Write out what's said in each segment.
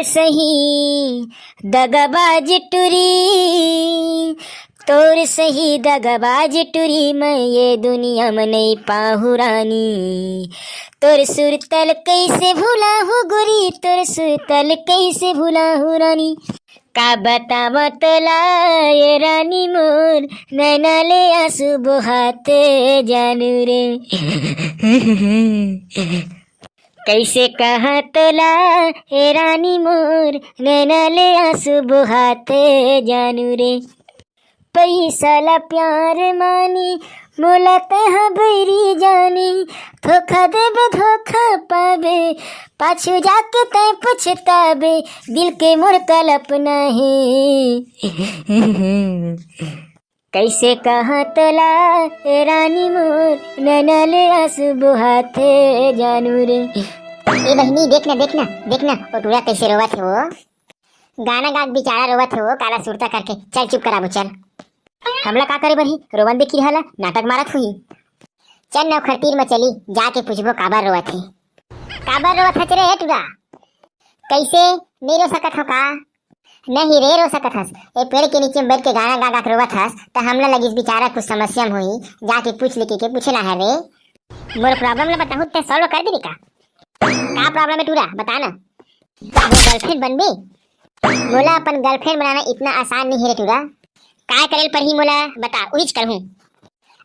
तोर सही दगाबाज टुरी, तोर सही दगाबाज टुरी, मैं ये दुनिया में नहीं पाहु रानी। तोर सुरतल कैसे भूला हो गोरी, तोर सुरतल कैसे भूला हो रानी। का बतावा तोला ये रानी मोर, नैना ले आंसू बहाते जानू रे। कैसे कहा तोला हे रानी मोर, नैना ले आंसू बहाते जानू रे। पैसा ला प्यार मानी, मोला तहा बैरी जानी। धोखा देबे धोखा पाबे, पाछू जाके तय पछताबे, दिल के मोर कल्पना है। कैसे कहा तोला ए रानी मोर, नैना ले आंसू बहाते जानू रे। ए बहनी देखना देखना देखना, वो टूरा कैसे रोवत है वो, गाना गा बेचारा रोवत है वो काला सुरता करके। चल चुप कराबो चल, हमला का करे बरही, रोवन देखी रहला नाटक मारत हुई। चल नौखर तीर में चली, जाके पूछबो काबर रोवत है। काबर रोवत है रे टूरा, कैसे नहीं रो सकत हो का? नहीं रे रो सकत हस, ए पेड़ के नीचे बैठ के गाना गा गा के रोवत हस, तो हमला लगी बेचारा कुछ समस्या में हुई, जाके पूछ लेके के पूछला है रे। मोर प्रॉब्लम ला बताहूं ते सॉल्व कर देबी का? का प्रॉब्लम है टूरा बता ना। गर्लफ्रेंड बनबे? मोला अपन गर्लफ्रेंड बनाना इतना आसान नहीं है रे टूरा। काय करेल पर ही मोला बता, उहिच करहूं।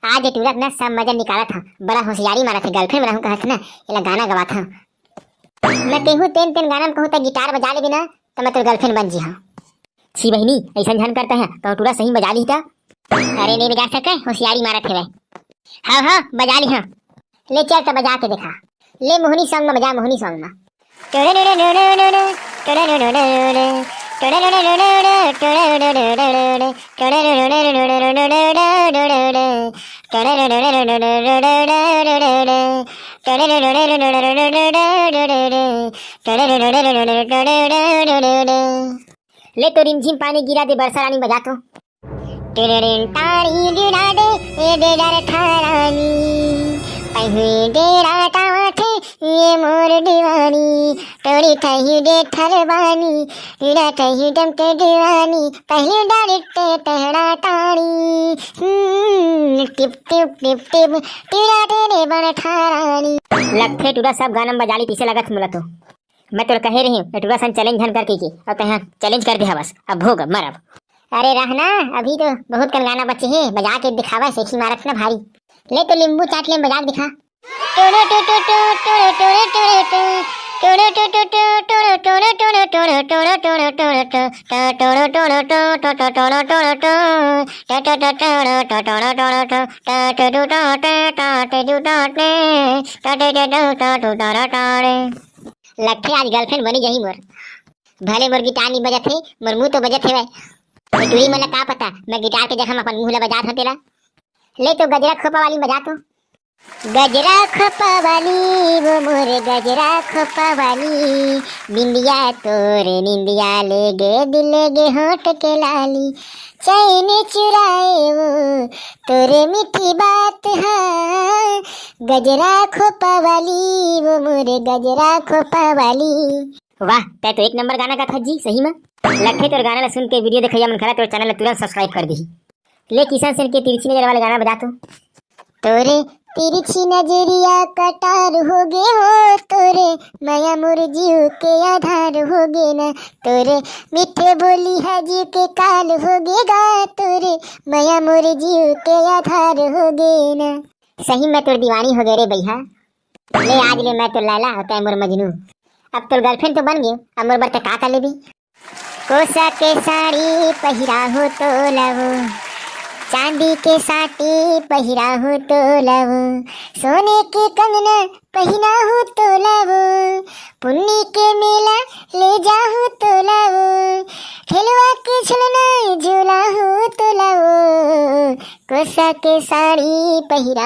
आज टूरा ना सब मजा निकाला था, बड़ा होशियारी मारा था, गर्लफ्रेंड बनाऊं कहत ना, एला गाना गवा था। मैं कहूं तेन तेन गाना में कहूं त गिटार बजा ले बिना तो मैं तो गर्लफ्रेंड बन जी। हां छी बहनी ऐसा झन करता है तो टूरा सही बजा ली था। अरे नहीं बजा सके, होशियारी मारा थे भाई। हाँ हाँ बजा ली। हाँ ले चल तो बजा के देखा, ले मोहनी सॉन्ग में बजा, मोहनी सॉन्ग में। ले तो रिमझिम पानी गिरा दे बरसा रानी बजा तो। ये मोर दीवानी तोड़ी थही दे ठरबानी, हीरा थही दम के दीवानी, पहले डालते तहरा तानी। टिप टिप टिप टिप टीरा तेरे बन ठारानी। लगथे टूरा सब गाना बजा ली, पीछे लगत मुला तो। मैं तो कहे रही हूँ टूरा सन चैलेंज झन करके की, और तहाँ चैलेंज कर दे बस, अब भोग मरब। अरे रहना अभी तो बहुत कन गाना बचे हैं, बजा के दिखावा, सेक्सी मारत ना भारी। ले तो नींबू चाट ले बजा के दिखा। लगथे आज गर्लफ्रेंड बनी जही मोर, भले मोर गिटार नहीं बजत है, मोर मुंह तो बजत है। टूरी मन का पता, मैं गिटार के जगह अपन मुंह ला बजात हतेला। ले तो गजरा खोपा वाली बजा तो। गजरा खोपा वाली वो मोर गजरा खोपा वाली, बिंदिया तोरे निंदिया ले गे दिल गे होठ के लाली। चैन चुराए वो तोरे मीठी बात है, गजरा खोपा वाली वो मोर गजरा खोपा वाली। वाह तै तो एक नंबर गाना का था जी, सही में। लखे तोर गाना ला सुन के वीडियो देखैया मन खरा तोर चैनल ला तुरंत सब्सक्राइब कर दी। ले किशन सेन के तिरछी नजर वाले गाना बजा तो। तोरे तिरछी नजरिया कटार हो गे हो, तोरे माया मोर जीव के आधार हो गे ना, तोरे मीठे बोली है जीव के काल हो गे गा, तोरे माया मोर जीव के आधार हो गे ना। सही में तोर दीवानी हो गए रे भैया। ले आज ले मैं तो लैला होता है मोर मजनू। अब तो गर्लफ्रेंड तो बन गई, अब मोर बरते का कर लेबी। कोसा के साड़ी पहिरा हो तो लवो, चांदी के साटी पहिरा हो तो लवो, सोने के कंगना पहिना हो तो लवो, पुन्नी के मेला ले जा हो तो लवो, खिलवा के झुलना झूला हो तो लवो, कोसा के साड़ी पहिरा।